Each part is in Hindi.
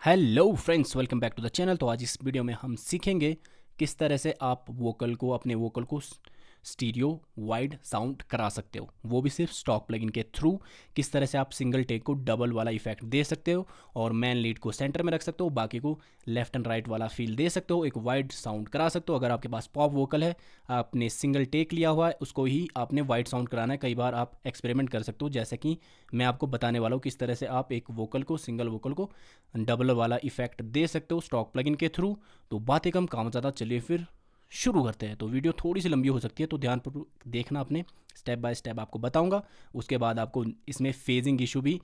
Hello friends, welcome back to the channel. तो आज इस वीडियो में हम सीखेंगे किस तरह से आप अपने वोकल को स्टीरियो वाइड साउंड करा सकते हो, वो भी सिर्फ स्टॉक प्लगइन के थ्रू। किस तरह से आप सिंगल टेक को डबल वाला इफेक्ट दे सकते हो और मेन लीड को सेंटर में रख सकते हो, बाकी को लेफ्ट एंड राइट वाला फील दे सकते हो, एक वाइड साउंड करा सकते हो। अगर आपके पास पॉप वोकल है, आपने सिंगल टेक लिया हुआ है, उसको ही आपने वाइड साउंड कराना है। कई बार आप एक्सपेरिमेंट कर सकते हो, जैसे कि मैं आपको बताने वाला हूँ किस तरह से आप एक वोकल को, सिंगल वोकल को डबल वाला इफेक्ट दे सकते हो स्टॉक प्लगइन के थ्रू। तो बातें कम काम ज़्यादा, चलिए फिर शुरू करते हैं। तो वीडियो थोड़ी सी लंबी हो सकती है, तो ध्यानपूर्वक देखना, अपने स्टेप बाय स्टेप आपको बताऊंगा। उसके बाद आपको इसमें फेजिंग इशू भी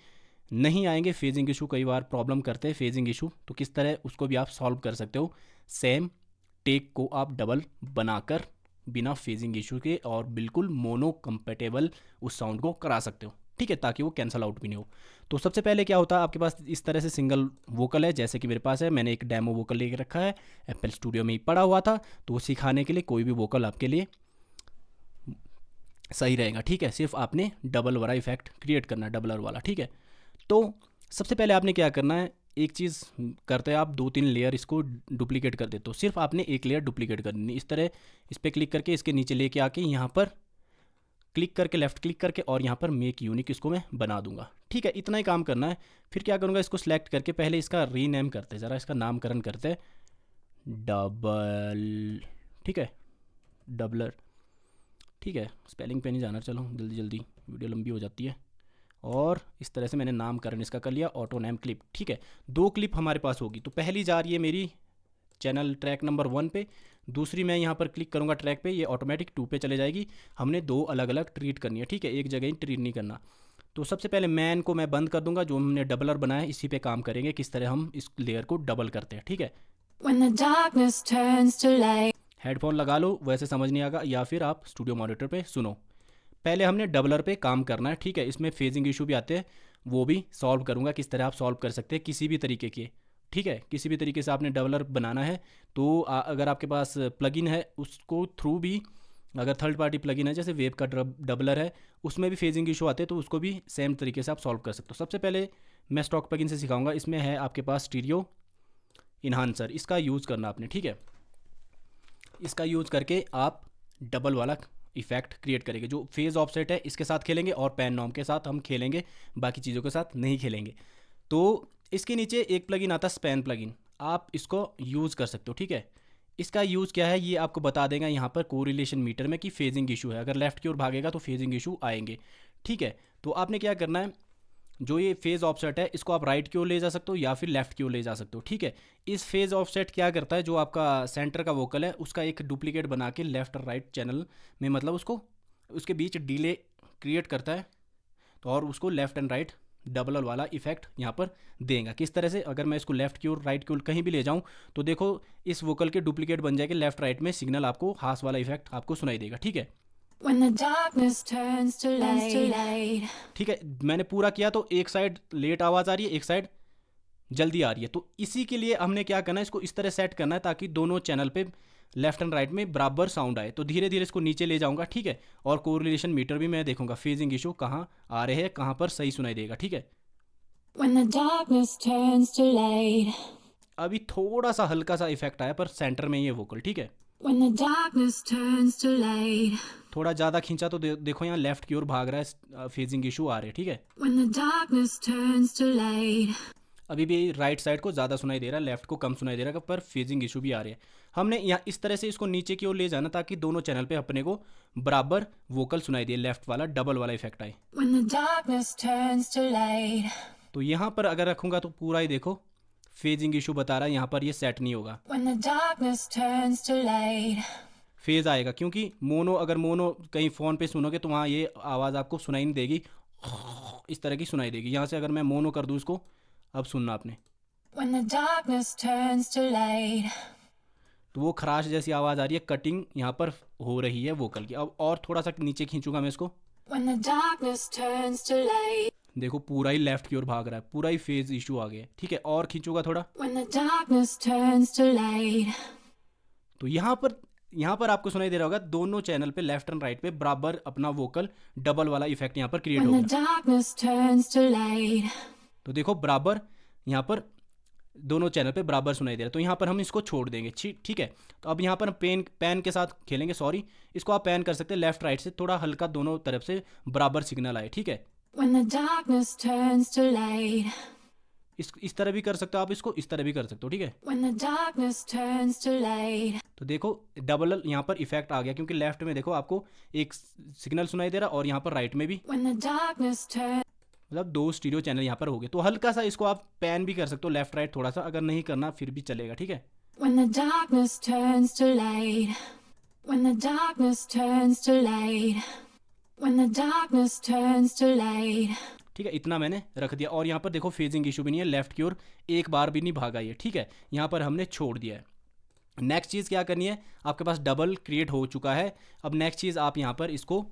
नहीं आएंगे। फेजिंग इशू कई बार प्रॉब्लम करते हैं, फेजिंग इशू तो किस तरह उसको भी आप सॉल्व कर सकते हो, सेम टेक को आप डबल बनाकर बिना फेजिंग इशू के और बिल्कुल मोनो कंपेटेबल उस साउंड को करा सकते हो, ठीक है, ताकि वो कैंसल आउट भी नहीं हो। तो सबसे पहले क्या होता है, आपके पास इस तरह से सिंगल वोकल है, जैसे कि मेरे पास है। मैंने एक डेमो वोकल लेके रखा है, एप्पल स्टूडियो में ही पड़ा हुआ था, तो वो सिखाने के लिए कोई भी वोकल आपके लिए सही रहेगा, ठीक है। सिर्फ आपने डबल वाला इफेक्ट क्रिएट करना है, डबलर वाला, ठीक है। तो सबसे पहले आपने क्या करना है, एक चीज़ करते हैं आप, 2-3 लेयर इसको डुप्लीकेट कर देते हो। सिर्फ आपने एक लेयर डुप्लीकेट करनी है, इस तरह इस पर क्लिक करके इसके नीचे लेके आके यहाँ पर क्लिक करके, लेफ्ट क्लिक करके, और यहाँ पर मेक यूनिक इसको मैं बना दूंगा, ठीक है। इतना ही काम करना है। फिर क्या करूँगा, इसको सिलेक्ट करके पहले इसका रीनेम करते हैं, ज़रा इसका नामकरण करते हैं, डबल, ठीक है, डबलर, ठीक है। स्पेलिंग पे नहीं जाना, चलो जल्दी जल्दी, वीडियो लंबी हो जाती है। और इस तरह से मैंने नामकरण इसका कर लिया, ऑटो नेम क्लिप, ठीक है। 2 क्लिप हमारे पास होगी, तो पहली जा रही है मेरी चैनल ट्रैक नंबर 1 पे, दूसरी मैं यहाँ पर क्लिक करूँगा ट्रैक पे, ये ऑटोमेटिक 2 पे चले जाएगी। हमने 2 अलग अलग ट्रीट करनी है, ठीक है, एक जगह ही ट्रीट नहीं करना। तो सबसे पहले मैन को मैं बंद कर दूंगा, जो हमने डबलर बनाया है इसी पे काम करेंगे, किस तरह हम इस लेयर को डबल करते हैं, ठीक है। When the darkness turns to light. Headphone लगा लो, वैसे समझ नहीं आएगा, या फिर आप स्टूडियो मॉनिटर पे सुनो। पहले हमने डबलर पे काम करना है, ठीक है। इसमें फेजिंग इशू भी आते हैं, वो भी सॉल्व करूँगा, किस तरह आप सॉल्व कर सकते हैं किसी भी तरीके के, ठीक है। किसी भी तरीके से आपने डबलर बनाना है, तो अगर आपके पास प्लगइन है उसको थ्रू भी, अगर थर्ड पार्टी प्लगइन है जैसे वेब का डबलर है, उसमें भी फेजिंग इशू आते हैं, तो उसको भी सेम तरीके से आप सॉल्व कर सकते हो। सबसे पहले मैं स्टॉक प्लगइन से सिखाऊंगा। इसमें है आपके पास स्टीरियो इन्हांसर, इसका यूज़ करना आपने, ठीक है। इसका यूज़ करके आप डबल वाला इफेक्ट क्रिएट करेंगे। जो फेज़ ऑफसेट है इसके साथ खेलेंगे और पैन नॉर्म के साथ हम खेलेंगे, बाकी चीज़ों के साथ नहीं खेलेंगे। तो इसके नीचे एक प्लगइन आता है, स्पैन प्लगइन, आप इसको यूज़ कर सकते हो, ठीक है। इसका यूज़ क्या है, ये आपको बता देगा यहाँ पर कोरिलेशन मीटर में कि फेजिंग इशू है। अगर लेफ्ट की ओर भागेगा तो फेजिंग इशू आएंगे, ठीक है। तो आपने क्या करना है, जो ये फेज़ ऑफसेट है इसको आप राइट की ओर ले जा सकते हो या फिर लेफ्ट की ओर ले जा सकते हो, ठीक है। इस फेज़ ऑफसेट क्या करता है, जो आपका सेंटर का वोकल है उसका एक डुप्लीकेट बना के लेफ्ट और राइट चैनल में, मतलब उसको, उसके बीच डिले क्रिएट करता है, तो और उसको लेफ्ट एंड राइट डबल वाला इफेक्ट यहाँ पर देगा। किस तरह से, अगर मैं इसको लेफ्ट की ओर, राइट की ओर कहीं भी ले जाऊँ, तो देखो इस वोकल के डुप्लीकेट बन जाएगा, लेफ्ट राइट में सिग्नल आपको हास वाला इफेक्ट आपको सुनाई देगा, ठीक है। When the darkness turns to light. ठीक है, मैंने पूरा किया, तो एक साइड लेट आवाज़ आ रही है, एक साइड जल्दी आ रही है। तो इसी के लिए हमने क्या करना है, इसको इस तरह सेट करना है ताकि दोनों चैनल पे लेफ्ट एंड राइट में बराबर साउंड आए। तो धीरे धीरे इसको नीचे ले जाऊंगा, ठीक है। और कोरिलेशन मीटर भी मैं देखूंगा, फेजिंग इशू कहाँ आ रहे हैं, कहाँ पर सही सुनाई देगा, ठीक है। When the darkness turns to light. अभी थोड़ा सा हल्का सा इफेक्ट आया, पर सेंटर में ये वोकल, ठीक है। When the darkness turns to light. थोड़ा ज़्यादा खींचा तो देखो यहाँ लेफ्ट की ओर भाग रहा है, फेजिंग इशू आ रहे हैं, ठीक है। When the darkness turns to light. अभी भी राइट साइड को ज़्यादा सुनाई दे रहा है, लेफ्ट को कम सुनाई दे रहा है, पर फेजिंग इशू भी आ रहे हैं। हमने यहाँ इस तरह से इसको नीचे की ओर ले जाना ताकि दोनों चैनल पे अपने को बराबर वोकल सुनाई दे, लेफ्ट वाला डबल वाला इफेक्ट आए। When the darkness turns to light. तो यहाँ पर अगर रखूँगा तो पूरा ही देखो फेजिंग इशू बता रहा है, यहाँ पर ये सेट नहीं होगा, When the darkness turns to light. Phase आएगा, क्योंकि मोनो, अगर मोनो कहीं फ़ोन पे सुनोगे तो वहाँ ये आवाज़ आपको सुनाई नहीं देगी, इस तरह की सुनाई देगी। यहाँ से अगर मैं मोनो कर दूँ इसको, अब सुनना आपने, When the darkness turns to light. तो वो खराश जैसी आवाज़ आ रही है, कटिंग यहाँ पर हो रही है वोकल की। अब और थोड़ा सा नीचे खींचूंगा मैं इसको, When the darkness turns to light. देखो पूरा ही लेफ्ट की ओर भाग रहा है, पूरा ही फेज इशू आ गया, ठीक है। और खींचूंगा थोड़ा, When the darkness turns to light. तो यहाँ पर आपको सुनाई दे रहा होगा, दोनों चैनल पे लेफ्ट एंड राइट पे बराबर अपना वोकल डबल वाला इफेक्ट यहाँ पर क्रिएट हो When the गया। darkness turns to light. तो देखो बराबर यहाँ पर दोनों चैनल पे बराबर सुनाई दे रहा है, तो यहाँ पर हम इसको छोड़ देंगे। ठीक है। तो अब यहाँ पर हम पैन के साथ खेलेंगे, सॉरी, इसको आप पैन कर सकते हैं लेफ्ट राइट से, थोड़ा हल्का दोनों तरफ से बराबर सिग्नल आए। ठीक है। When the darkness turns to light. इस तरह भी कर सकते हो आप, इसको इस तरह भी कर सकते हो। ठीक है। When the darkness turns to light. तो देखो डबल यहाँ पर इफेक्ट आ गया, क्योंकि लेफ्ट में देखो आपको एक सिग्नल सुनाई दे रहा और यहाँ पर राइट में भी, When the darkness turns. मतलब दो स्टीरियो चैनल यहाँ पर हो गए। तो हल्का सा इसको आप पैन भी कर सकते हो लेफ्ट राइट थोड़ा सा, अगर नहीं करना फिर भी चलेगा। ठीक है। When the darkness turns to light. When the darkness turns to light. When the darkness turns to light. ठीक है, इतना मैंने रख दिया। और यहाँ पर देखो फेजिंग इशू भी नहीं है, लेफ्ट की ओर एक बार भी नहीं भागा ये। ठीक है, यहाँ पर हमने छोड़ दिया है। नेक्स्ट चीज़ क्या करनी है, आपके पास डबल क्रिएट हो चुका है। अब नेक्स्ट चीज़ आप यहाँ पर इसको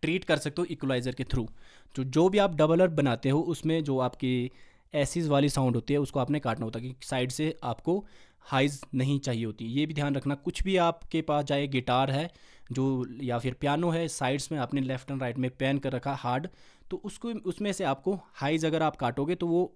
ट्रीट कर सकते हो इक्वलाइज़र के थ्रू। जो भी आप डबलर बनाते हो उसमें जो आपकी एसिस वाली साउंड होती है उसको आपने काटना होता है, कि साइड से आपको हाइज नहीं चाहिए होती। ये भी ध्यान रखना, कुछ भी आपके पास चाहे गिटार है जो या फिर पियानो है, साइड्स में आपने लेफ्ट एंड राइट में पैन कर रखा हार्ड, तो उसको उसमें से आपको हाइज अगर आप काटोगे तो वो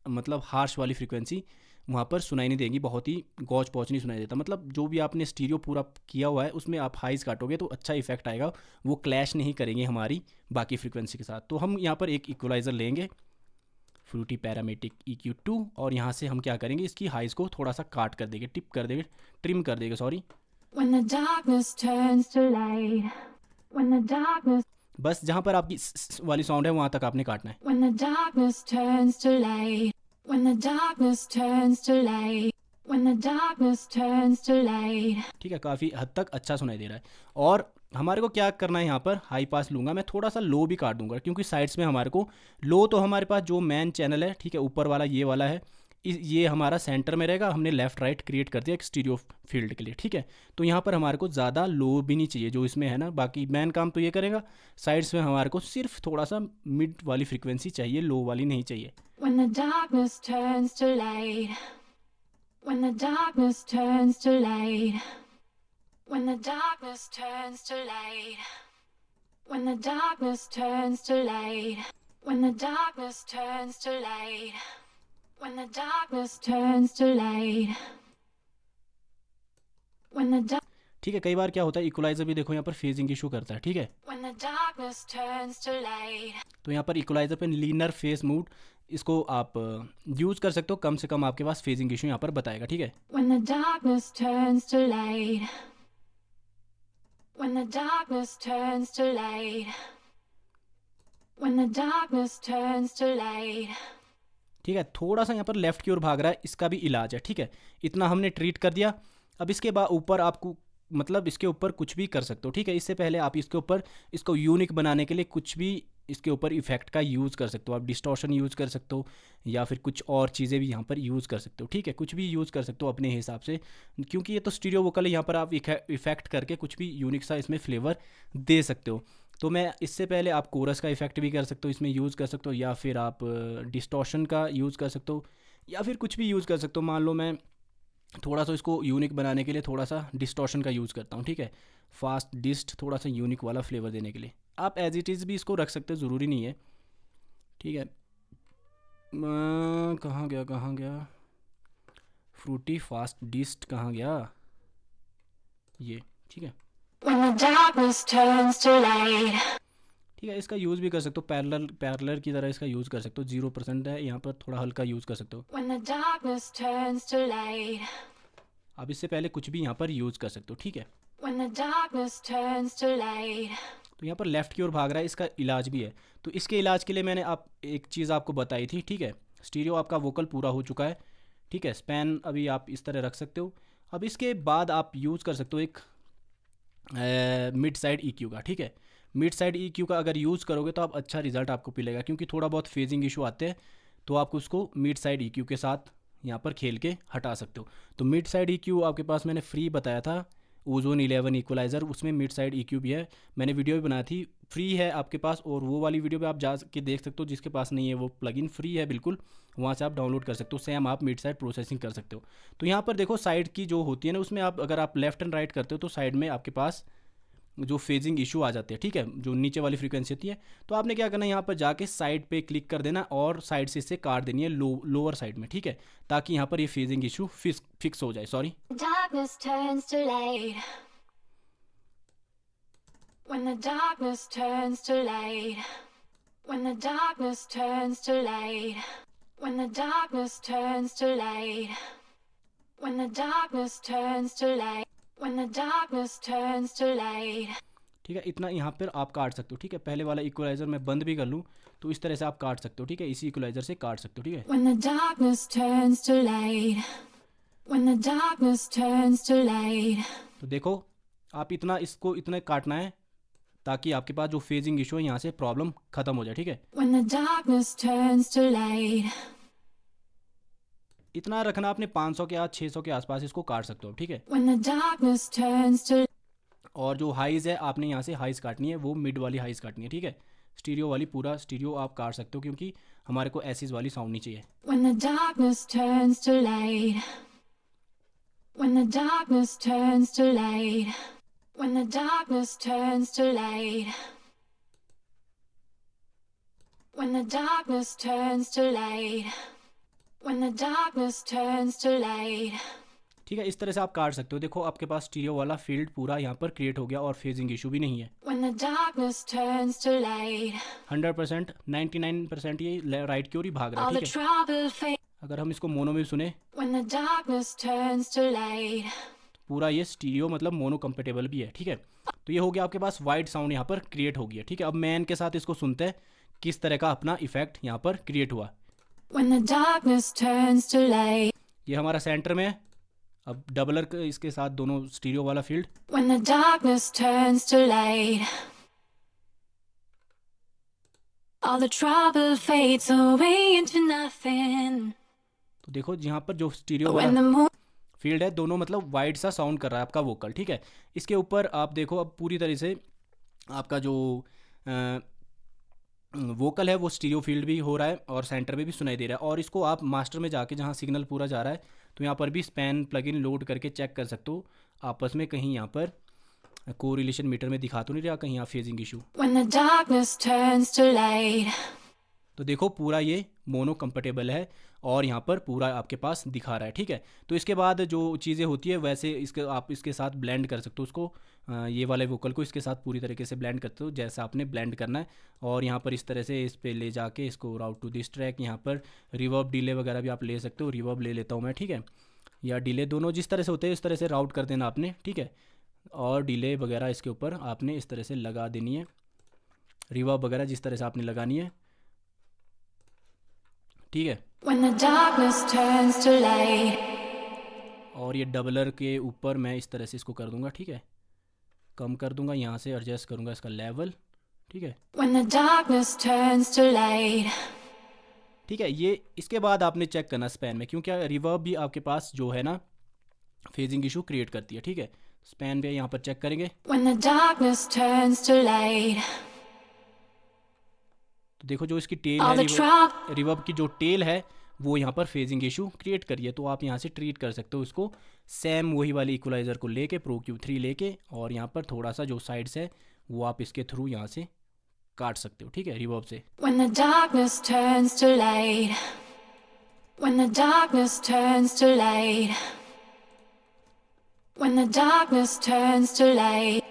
मतलब हार्श वाली फ्रीक्वेंसी वहाँ पर सुनाई नहीं देगी, बहुत ही गौच पौच नहीं सुनाई देता। मतलब जो भी आपने स्टीरियो पूरा किया हुआ है उसमें आप हाइज काटोगे तो अच्छा इफेक्ट आएगा, वो क्लैश नहीं करेंगे हमारी बाकी फ्रीक्वेंसी के साथ। तो हम यहाँ पर एक इक्वलाइज़र लेंगे, फ्रूटी पैरामेटिक EQ2, और यहाँ से हम क्या करेंगे, इसकी हाइज को थोड़ा सा काट कर देंगे, टिप कर देंगे, ट्रिम कर देंगे, sorry. When the darkness turns to light. When the darkness. बस जहाँ पर आपकी वाली साउंड है वहाँ तक आपने काटना है। When the darkness turns to light. When the darkness turns to light. When the darkness turns to light. ठीक है, काफ़ी हद तक अच्छा सुनाई दे रहा है। और हमारे को क्या करना है, यहाँ पर हाई पास लूँगा मैं, थोड़ा सा लो भी काट दूंगा, क्योंकि साइड्स में हमारे को लो तो हमारे पास जो मेन चैनल है, ठीक है, ऊपर वाला ये वाला है, ये हमारा सेंटर में रहेगा। हमने लेफ़्ट राइट क्रिएट कर दिया एक स्टीरियो फील्ड के लिए। ठीक है, तो यहाँ पर हमारे को ज़्यादा लो भी नहीं चाहिए जो इसमें है ना, बाकी मेन काम तो ये करेगा। साइड्स में हमारे को सिर्फ थोड़ा सा मिड वाली फ्रीक्वेंसी चाहिए, लो वाली नहीं चाहिए। When the darkness turns to light. When the darkness turns to light. When the darkness turns to light. When the darkness turns to light. When the darkness turns to light. When the darkness turns to light. When the dark. ठीक है, कई बार क्या होता है इक्वलाइज़र भी देखो यहाँ पर फेजिंग इशू करता है। ठीक है, When the darkness turns to light. तो यहाँ पर इक्वलाइज़र पे लीनर फेस मूड इसको आप यूज़ कर सकते हो, कम से कम आपके पास फेजिंग इशू यहाँ पर बताएगा। ठीक है, When the darkness turns to light. When the darkness turns to light. When the darkness turns to light. ठीक है, थोड़ा सा यहाँ पर लेफ़्ट की ओर भाग रहा है, इसका भी इलाज है। ठीक है, इतना हमने ट्रीट कर दिया। अब इसके बाद ऊपर आपको मतलब इसके ऊपर कुछ भी कर सकते हो। ठीक है, इससे पहले आप इसके ऊपर इसको यूनिक बनाने के लिए कुछ भी इसके ऊपर इफेक्ट का यूज़ कर सकते हो। आप डिस्टॉर्शन यूज़ कर सकते हो या फिर कुछ और चीज़ें भी यहाँ पर यूज़ कर सकते हो। ठीक है, कुछ भी यूज़ कर सकते हो अपने हिसाब से, क्योंकि ये तो स्टीरियो वोकल है, यहाँ पर आप इफेक्ट करके कुछ भी यूनिक सा इसमें फ्लेवर दे सकते हो। तो मैं इससे पहले आप कोरस का इफेक्ट भी कर सकते हो, इसमें यूज़ कर सकते हो, या फिर आप डिस्टॉर्शन का यूज़ कर सकते हो, या फिर कुछ भी यूज़ कर सकते हो। मान लो मैं थोड़ा सा इसको यूनिक बनाने के लिए थोड़ा सा डिस्टॉर्शन का यूज़ करता हूँ। ठीक है, फास्ट डिस्ट थोड़ा सा यूनिक वाला फ्लेवर देने के लिए। आप एज इट इज़ भी इसको रख सकते हो, ज़रूरी नहीं है। ठीक है, कहाँ गया फ्रूटी फास्ट डिस्ट कहाँ गया ये। ठीक है, When the darkness turns to light. ठीक है, इसका यूज़ भी कर सकते हो, पैरेलल की तरह इसका यूज़ कर सकते हो। 0% है यहाँ पर, थोड़ा हल्का यूज़ कर सकते हो। When the darkness turns to light. आप इससे पहले कुछ भी यहाँ पर यूज़ कर सकते हो। ठीक है, When the darkness turns to light. तो यहाँ पर लेफ़्ट की ओर भाग रहा है, इसका इलाज भी है। तो इसके इलाज के लिए मैंने एक चीज़ आपको बताई थी। ठीक है, स्टीरियो आपका वोकल पूरा हो चुका है। ठीक है, स्पैन अभी आप इस तरह रख सकते हो। अब इसके बाद आप यूज़ कर सकते हो एक मिड साइड EQ का। ठीक है, मिड साइड EQ का अगर यूज़ करोगे तो आप अच्छा रिजल्ट आपको मिलेगा, क्योंकि थोड़ा बहुत फेजिंग इशू आते हैं, तो आप उसको मिड साइड EQ के साथ यहाँ पर खेल के हटा सकते हो। तो मिड साइड EQ आपके पास मैंने फ्री बताया था, ओजोन 11 इक्वलाइज़र, उसमें मिड साइड EQ भी है, मैंने वीडियो भी बनाई थी, फ्री है आपके पास। और वो वाली वीडियो भी आप जा के देख सकते हो, जिसके पास नहीं है वो प्लगइन फ्री है बिल्कुल, वहाँ से आप डाउनलोड कर सकते हो। सेम आप मिड साइड प्रोसेसिंग कर सकते हो। तो यहाँ पर देखो साइड की जो होती है ना, उसमें आप अगर आप लेफ़्ट एंड राइट करते हो तो साइड में आपके पास जो फेजिंग इशू आ जाते हैं, ठीक है, जो नीचे वाली फ्रीक्वेंसी होती है। तो आपने क्या करना है, यहाँ पर जाके साइड पे क्लिक कर देना और साइड से इससे काट देनी है लोअर साइड में, ठीक है, ताकि यहाँ पर ये फेजिंग इशू फिक्स हो जाए। Sorry, Darkness turns to light. When the darkness turns to light. When the darkness turns to light. When the darkness turns to light. When the darkness turns to light. When the darkness turns to light. ठीक है, इतना यहाँ पर आप काट सकते हो, ठीक है। पहले वाला इक्वलाइजर मैं बंद भी कर लूँ तो इस तरह से आप काट सकते हो, ठीक है, इसी इक्वलाइजर से काट सकते हो, ठीक है। When the darkness turns to light. When the darkness turns to light. तो देखो, आप इतना इसको इतना काटना है ताकि आपके पास जो फेजिंग इशू है यहाँ से प्रॉब्लम खत्म हो जाए, ठीक है। When the darkness turns to light. इतना रखना आपने 500 के 600 के आसपास इसको काट सकते हो, ठीक है। When the darkness turns to. और जो हाइज है आपने यहाँ से हाइज काटनी है, वो मिड वाली हाइज काटनी है, ठीक है। स्टीरियो वाली पूरा स्टीरियो आप काट सकते हो क्योंकि हमारे को एसिस वाली साउंड नहीं चाहिए। When the darkness turns to light. When the darkness turns to light. When the darkness turns to light. When the darkness turns to light. When the darkness turns to light. ठीक है, इस तरह से आप काट सकते हो। देखो आपके पास स्टीरियो वाला फील्ड पूरा यहाँ पर क्रिएट हो गया और फेजिंग इशू भी नहीं है। When the darkness turns to light. 100% 99% ये राइट की ओर ही भाग रहा All है, the ठीक है। trouble fades. अगर हम इसको मोनो में सुने, When the darkness turns to light. पूरा ये स्टीरियो मतलब मोनो कंपेटेबल भी है, ठीक है। तो ये हो गया आपके पास वाइड साउंड यहाँ पर क्रिएट हो गया, ठीक है। अब मैन के साथ इसको सुनते हैं किस तरह का अपना इफेक्ट यहाँ पर क्रिएट हुआ। When the darkness turns to light. ये हमारा सेंटर में है। अब डबलर इसके साथ दोनों स्टीरियो वाला field. When the darkness turns to light. All the trouble fades away into nothing. तो देखो यहाँ पर जो स्टीरियो When वाला the moon. फील्ड है, दोनों मतलब वाइड सा साउंड कर रहा है आपका वोकल, ठीक है। इसके ऊपर आप देखो अब पूरी तरह से आपका जो वोकल है वो स्टीरियो फील्ड भी हो रहा है और सेंटर में भी सुनाई दे रहा है। और इसको आप मास्टर में जाके जहाँ सिग्नल पूरा जा रहा है तो यहाँ पर भी स्पैन प्लगइन लोड करके चेक कर सकते हो आपस में कहीं यहाँ पर कोरिलेशन मीटर में दिखा तो नहीं रहा कहीं यहाँ phasing issue. When the darkness turns to light. तो देखो पूरा ये मोनो कंफर्टेबल है और यहाँ पर पूरा आपके पास दिखा रहा है, ठीक है। तो इसके बाद जो चीज़ें होती है वैसे इसके आप इसके साथ ब्लेंड कर सकते हो उसको, ये वाले वोकल को इसके साथ पूरी तरीके से ब्लेंड करते हो जैसा आपने ब्लेंड करना है। और यहाँ पर इस तरह से इस पे ले जाके इसको राउट टू दिस ट्रैक, यहाँ पर रिवर्ब डिले वगैरह भी आप ले सकते हो। रिवर्ब ले लेता हूँ मैं, ठीक है, या डिले, दोनों जिस तरह से होते हैं इस तरह से राउट कर देना आपने, ठीक है। और डिले वगैरह इसके ऊपर आपने इस तरह से लगा देनी है, रिवर्ब वगैरह जिस तरह से आपने लगानी है, ठीक है। When the darkness turns to light. और ये डबलर के ऊपर मैं इस तरह से इसको कर दूंगा, ठीक है, कम कर दूंगा, यहाँ से एडजस्ट करूंगा इसका लेवल, ठीक है। When the darkness turns to light. ठीक है, ये इसके बाद आपने चेक करना स्पैन में, क्योंकि रिवर्ब भी आपके पास जो है ना फेजिंग इशू क्रिएट करती है, ठीक है। स्पैन पे यहाँ पर चेक करेंगे When the darkness turns to light. तो देखो जो इसकी टेल All है, the trouble. रिवर्ब की जो टेल है वो यहाँ पर फेजिंग इशू क्रिएट करी है। तो आप यहाँ से ट्रीट कर सकते हो इसको सेम वही वाली इक्वलाइज़र को लेके प्रो Q3 लेके, और यहाँ पर थोड़ा सा जो साइड्स है वो आप इसके थ्रू यहाँ से काट सकते हो, ठीक है, रिवर्ब से। When the darkness turns to light. When the darkness turns to light. When the darkness turns to light.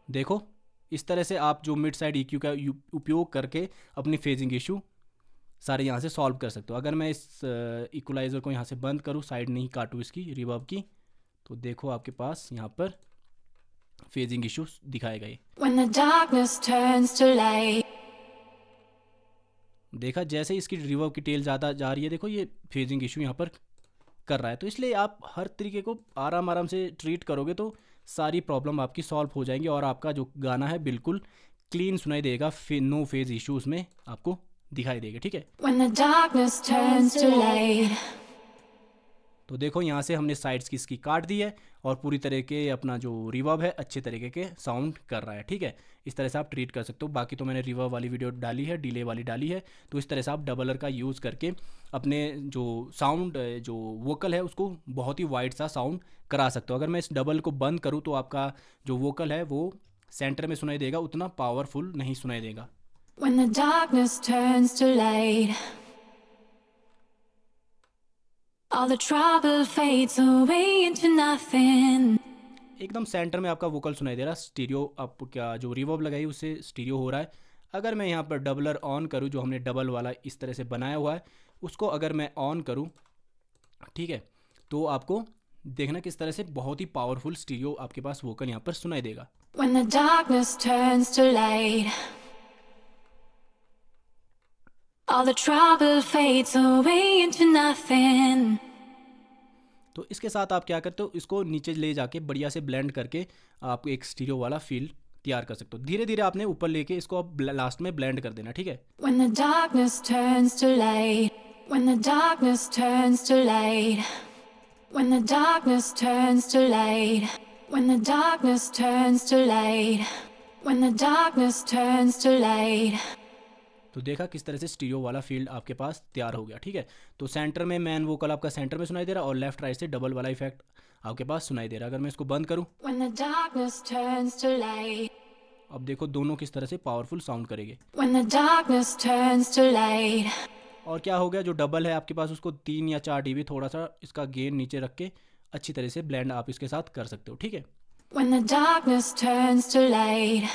देखो इस तरह से आप जो मिड साइड EQ का उपयोग करके अपनी फेजिंग इशू सारे यहाँ से सॉल्व कर सकते हो। अगर मैं इस इक्वलाइज़र को यहाँ से बंद करूँ, साइड नहीं काटूँ इसकी रिवर्ब की, तो देखो आपके पास यहाँ पर फेजिंग इशू दिखाएगा ये। When the darkness turns to light. देखा जैसे इसकी रिवर्ब की टेल ज़्यादा जा रही है, देखो ये फेजिंग इशू यहाँ पर कर रहा है। तो इसलिए आप हर तरीके को आराम आराम से ट्रीट करोगे तो सारी प्रॉब्लम आपकी सॉल्व हो जाएंगी और आपका जो गाना है बिल्कुल क्लीन सुनाई देगा, नो फेज इशू उसमें आपको दिखाई देगा, ठीक है। When the darkness turns to light. तो देखो यहाँ से हमने साइड्स की इसकी काट दी है और पूरी तरह के अपना जो रिवर्ब है अच्छे तरीके के साउंड कर रहा है, ठीक है। इस तरह से आप ट्रीट कर सकते हो। बाकी तो मैंने रिवर्ब वाली वीडियो डाली है, डिले वाली डाली है, तो इस तरह से आप डबलर का यूज़ करके अपने जो साउंड जो वोकल है उसको बहुत ही वाइड सा साउंड करा सकते हो। अगर मैं इस डबल को बंद करूँ तो आपका जो वोकल है वो सेंटर में सुनाई देगा, उतना पावरफुल नहीं सुनाई देगा। When the darkness turns to light, all the trouble fades away into nothing. एकदम सेंटर में आपका वोकल सुनाई दे रहा है। स्टीरियो आप क्या जो रिवर्ब लगाई उससे स्टीरियो हो रहा है। अगर मैं यहाँ पर डबलर ऑन करूँ, जो हमने डबल वाला इस तरह से बनाया हुआ है उसको अगर मैं ऑन करूँ, ठीक है, तो आपको देखना किस तरह से बहुत ही पावरफुल स्टीरियो आपके पास वोकल यहाँ पर सुनाई देगा। When the darkness turns to light, all the trouble fades away into nothing. तो इसके साथ आप क्या करते हो, इसको नीचे ले जाके बढ़िया से ब्लेंड करके आप एक स्टीरियो वाला फील तैयार कर सकते हो। धीरे धीरे आपने ऊपर लेके इसको आप लास्ट में ब्लेंड कर देना, ठीक है। When the darkness turns to light, when the darkness turns to light, when the darkness turns to light, when the darkness turns to light, when the darkness turns to light. तो देखा किस तरह से स्टीरियो वाला फील्ड आपके पास तैयार हो गया, ठीक है। तो सेंटर में मैन वोकल आपका सेंटर में सुनाई दे रहा है और लेफ्ट राइट से डबल वाला इफेक्ट आपके पास सुनाई दे रहा है। अगर मैं इसको बंद करूं, When the darkness turns to light, अब देखो दोनों किस तरह से पावरफुल साउंड करेंगे। when the darkness turns to light, और क्या हो गया, जो डबल है आपके पास उसको 3 या 4 dB थोड़ा सा इसका गेन नीचे रख के अच्छी तरह से ब्लेंड आप इसके साथ कर सकते हो, ठीक है। when the darkness turns to light.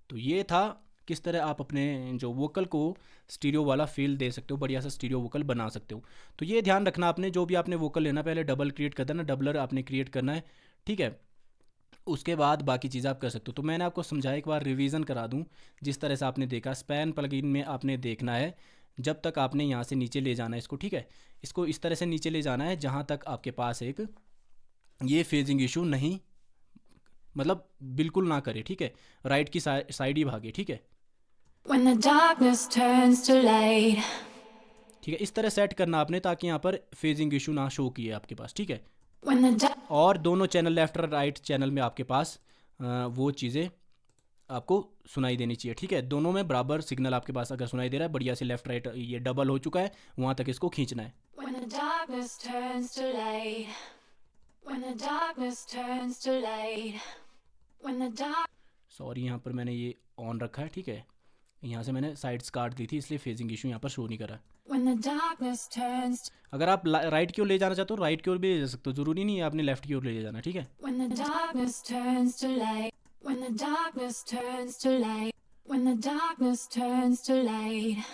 तो ये था किस तरह आप अपने जो वोकल को स्टीरियो वाला फील दे सकते हो, बढ़िया सा स्टीरियो वोकल बना सकते हो। तो ये ध्यान रखना आपने, जो भी आपने वोकल लेना पहले डबल क्रिएट कर देना, डबलर आपने क्रिएट करना है, ठीक है। उसके बाद बाकी चीज़ें आप कर सकते हो। तो मैंने आपको समझाया, एक बार रिवीजन करा दूं। जिस तरह से आपने देखा स्पैन प्लगइन में आपने देखना है जब तक आपने यहाँ से नीचे ले जाना है इसको, ठीक है। इसको इस तरह से नीचे ले जाना है जहाँ तक आपके पास एक ये फेजिंग इशू नहीं, मतलब बिल्कुल ना करे, ठीक है। राइट की साइड ही भागे, ठीक है। When the darkness turns to light, ठीक है, इस तरह सेट करना आपने ताकि यहाँ पर फेजिंग इशू ना शो किए आपके पास, ठीक है। when the dark, और दोनों चैनल लेफ्ट और राइट चैनल में आपके पास वो चीज़ें आपको सुनाई देनी चाहिए, ठीक है। दोनों में बराबर सिग्नल आपके पास अगर सुनाई दे रहा है, बढ़िया से लेफ्ट राइट ये डबल हो चुका है, वहाँ तक इसको खींचना है। when the darkness turns to light, when the darkness turns to light, when the dark, sorry, यहाँ पर मैंने ये ऑन रखा है, ठीक है। यहाँ से मैंने साइड्स काट दी थी, इसलिए फेजिंग इशू यहाँ पर शो नहीं करा। when the darkness turns, अगर आप राइट की ओर ले जाना चाहते हो राइट की ओर भी ले जा सकते हो, ज़रूरी नहीं है आपने लेफ्ट की ओर ले जाना, ठीक है। when the darkness turns to light, when the darkness turns to light, when the darkness turns to light,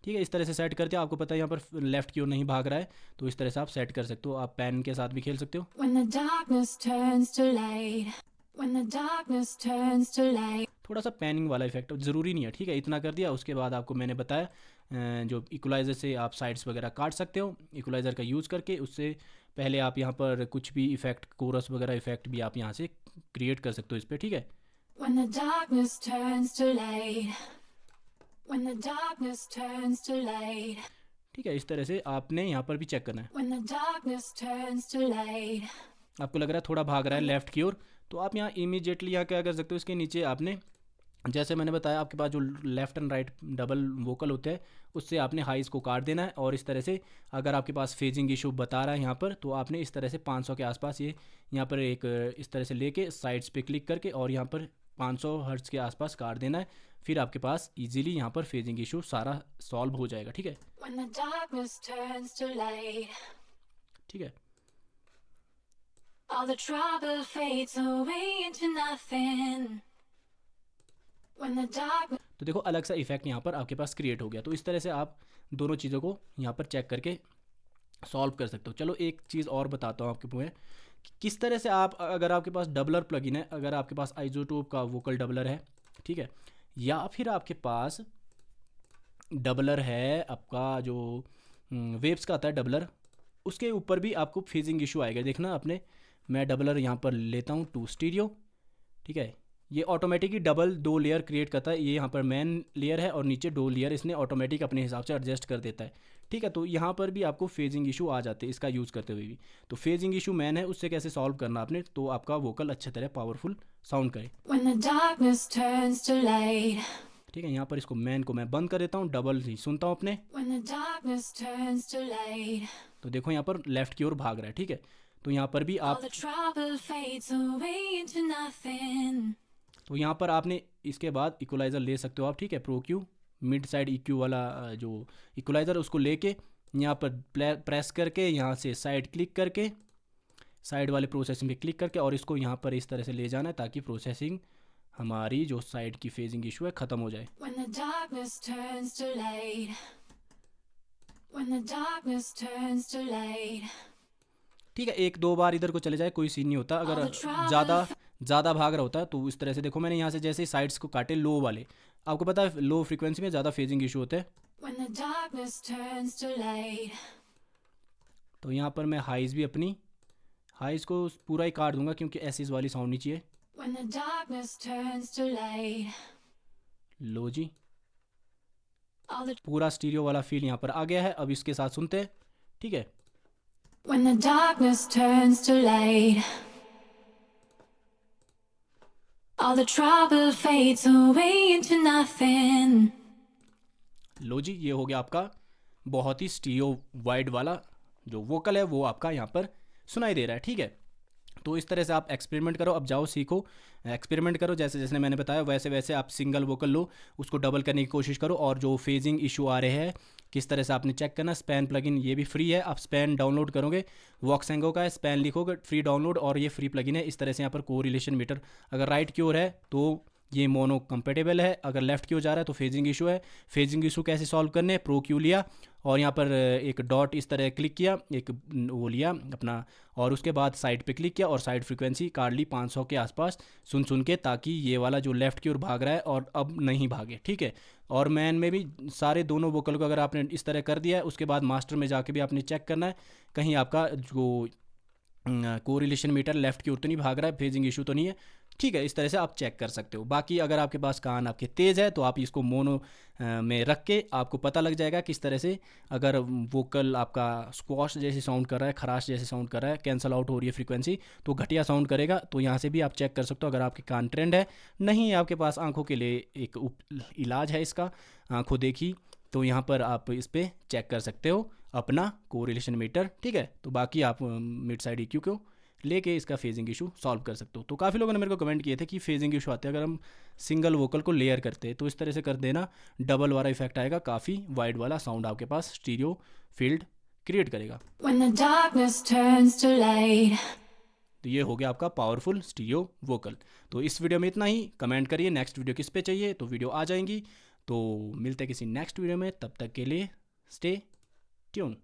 ठीक है, इस तरह से सेट करके आपको पता है यहाँ पर लेफ्ट की ओर नहीं भाग रहा है, तो इस तरह से आप सेट कर सकते हो। आप पेन के साथ भी खेल सकते हो। when the darkness turns to light, when the darkness turns to light, थोड़ा सा पैनिंग वाला इफेक्ट ज़रूरी नहीं है, ठीक है। इतना कर दिया, उसके बाद आपको मैंने बताया जो इक्वलाइज़र से आप साइड्स वगैरह काट सकते हो इक्वलाइज़र का यूज़ करके। उससे पहले आप यहाँ पर कुछ भी इफेक्ट, कोरस वगैरह इफेक्ट भी आप यहाँ से क्रिएट कर सकते हो इस पर, ठीक है। when the darkness turns to light, when the darkness turns to light, ठीक है, इस तरह से आपने यहाँ पर भी चेक करना है। when the darkness turns to light, आपको लग रहा है थोड़ा भाग रहा है लेफ्ट की ओर, तो आप यहाँ इमीडिएटली यहाँ क्या कर सकते हो, इसके नीचे आपने जैसे मैंने बताया आपके पास जो left and right double vocal होते हैं उससे आपने हाइज़ को काट देना है। और इस तरह से अगर आपके पास फेजिंग इशू बता रहा है यहाँ पर, तो आपने इस तरह से 500 के आसपास ये यहाँ पर एक इस तरह से लेके साइड्स पे क्लिक करके और यहाँ पर 500 हर्ट्ज़ के आसपास काट देना है। फिर आपके पास इजीली यहाँ पर फेजिंग इशू सारा सॉल्व हो जाएगा, ठीक है। when the darkness turns to light, ठीक है, all the trouble fades away into nothing, when the dark, तो देखो अलग सा इफेक्ट यहाँ पर आपके पास क्रिएट हो गया। तो इस तरह से आप दोनों चीज़ों को यहाँ पर चेक करके सॉल्व कर सकते हो। चलो एक चीज़ और बताता हूँ आपके मुझे कि किस तरह से आप, अगर आपके पास डबलर प्लगइन है, अगर आपके पास आइसोटोप का वोकल डबलर है, ठीक है, या फिर आपके पास डबलर है आपका जो वेव्स का आता है डबलर, उसके ऊपर भी आपको फेजिंग इशू आएगा। देखना अपने, मैं डबलर यहाँ पर लेता हूँ 2 स्टीरियो, ठीक है, ये ऑटोमेटिक ही डबल 2 लेयर क्रिएट करता है। ये यहाँ पर मेन लेयर है और नीचे 2 लेयर इसने ऑटोमेटिक अपने हिसाब से एडजस्ट कर देता है, ठीक है। तो यहाँ पर भी आपको फेजिंग इशू आ जाते हैं इसका यूज़ करते हुए भी। तो फेजिंग इशू मेन है, उससे कैसे सॉल्व करना आपने, तो आपका वोकल अच्छे तरह पावरफुल साउंड करे। When the darkness turns to light. ठीक है, यहाँ पर इसको मैन को मैं बंद कर देता हूँ, डबल ही सुनता हूँ अपने। When the darkness turns to light. तो देखो यहाँ पर लेफ्ट की ओर भाग रहा है, ठीक है। तो यहाँ पर भी All आप, the trouble fades away into nothing. तो यहाँ पर आपने इसके बाद इक्वलाइज़र ले सकते हो आप, ठीक है। Pro Q mid side EQ वाला जो इक्वलाइज़र, उसको लेके यहाँ पर प्रेस करके यहाँ से साइड क्लिक करके साइड वाले प्रोसेसिंग पे क्लिक करके और इसको यहाँ पर इस तरह से ले जाना है ताकि प्रोसेसिंग हमारी जो साइड की फेजिंग इशू है ख़त्म हो जाए। When the darkness turns to light. When the darkness turns to light. ठीक है, 1-2 बार इधर को चले जाए, कोई सीन नहीं होता। अगर ज़्यादा भाग रहा होता है तो इस तरह से देखो, मैंने यहाँ से जैसे साइड्स को काटे लो वाले, आपको पता है लो फ्रीक्वेंसी में ज़्यादा फेजिंग इशू होते हैं। When the darkness turns to light. तो यहाँ पर मैं हाइज़ भी अपनी हाइज़ को पूरा ही काट दूंगा क्योंकि ऐसी वाली साउंड नहीं चाहिए। When the darkness turns to light. लो जी, All the पूरा स्टीरियो वाला फील यहाँ पर आ गया है। अब इसके साथ सुनते हैं, ठीक है। When the darkness turns to light. All the trouble fades away into nothing. लो जी, ये हो गया आपका बहुत ही स्टीरियो वाइड वाला जो वोकल है वो आपका यहाँ पर सुनाई दे रहा है, ठीक है। तो इस तरह से आप एक्सपेरिमेंट करो, अब जाओ सीखो, एक्सपेरिमेंट करो जैसे जैसे मैंने बताया वैसे वैसे आप सिंगल वोकल लो, उसको डबल करने की कोशिश करो। और जो फेजिंग इशू आ रहे हैं किस तरह से आपने चेक करना, स्पैन प्लगइन ये भी फ्री है, आप स्पैन डाउनलोड करोगे, वॉक्सेंगो का है, स्पैन लिखोगे फ्री डाउनलोड और ये फ्री प्लगइन है। इस तरह से यहाँ पर कोरिलेशन मीटर अगर राइट की ओर है तो ये मोनो कंपेटेबल है, अगर लेफ्ट की ओर जा रहा है तो फेजिंग इशू है। फेजिंग इशू कैसे सॉल्व करने, प्रो क्यू लिया और यहाँ पर एक डॉट इस तरह क्लिक किया, एक वो लिया अपना, और उसके बाद साइड पे क्लिक किया और साइड फ्रीक्वेंसी काट ली 500 के आसपास सुन के, ताकि ये वाला जो लेफ़्ट की ओर भाग रहा है और अब नहीं भागे, ठीक है। और मैन में भी सारे दोनों वोकल को अगर आपने इस तरह कर दिया है, उसके बाद मास्टर में जाके भी आपने चेक करना है कहीं आपका जो कोरिलेशन मीटर लेफ़्ट की ओर तो नहीं भाग रहा है, फेजिंग इशू तो नहीं है, ठीक है। इस तरह से आप चेक कर सकते हो। बाकी अगर आपके पास कान आपके तेज़ है तो आप इसको मोनो में रख के आपको पता लग जाएगा किस तरह से, अगर वोकल आपका स्क्वॉश जैसे साउंड कर रहा है, खराश जैसे साउंड कर रहा है, कैंसल आउट हो रही है फ्रीक्वेंसी तो घटिया साउंड करेगा। तो यहाँ से भी आप चेक कर सकते हो अगर आपके कान ट्रेंड है। नहीं आपके पास आँखों के लिए एक इलाज है इसका, आँखों देखी, तो यहाँ पर आप इस पर चेक कर सकते हो अपना कोरिलेशन मीटर, ठीक है। तो बाकी आप मिड साइड EQ को लेके इसका फेजिंग इशू सॉल्व कर सकते हो। तो काफ़ी लोगों ने मेरे को कमेंट किए थे कि फेजिंग इशू आते हैं अगर हम सिंगल वोकल को लेयर करते हैं, तो इस तरह से कर देना, डबल वाला इफेक्ट आएगा, काफ़ी वाइड वाला साउंड आपके पास स्टीरियो फील्ड क्रिएट करेगा। When the darkness turns to light. तो ये हो गया आपका पावरफुल स्टीरियो वोकल। तो इस वीडियो में इतना ही, कमेंट करिए नेक्स्ट वीडियो किस पे चाहिए, तो वीडियो आ जाएंगी। तो मिलते हैं किसी नेक्स्ट वीडियो में, तब तक के लिए स्टे ट्यून।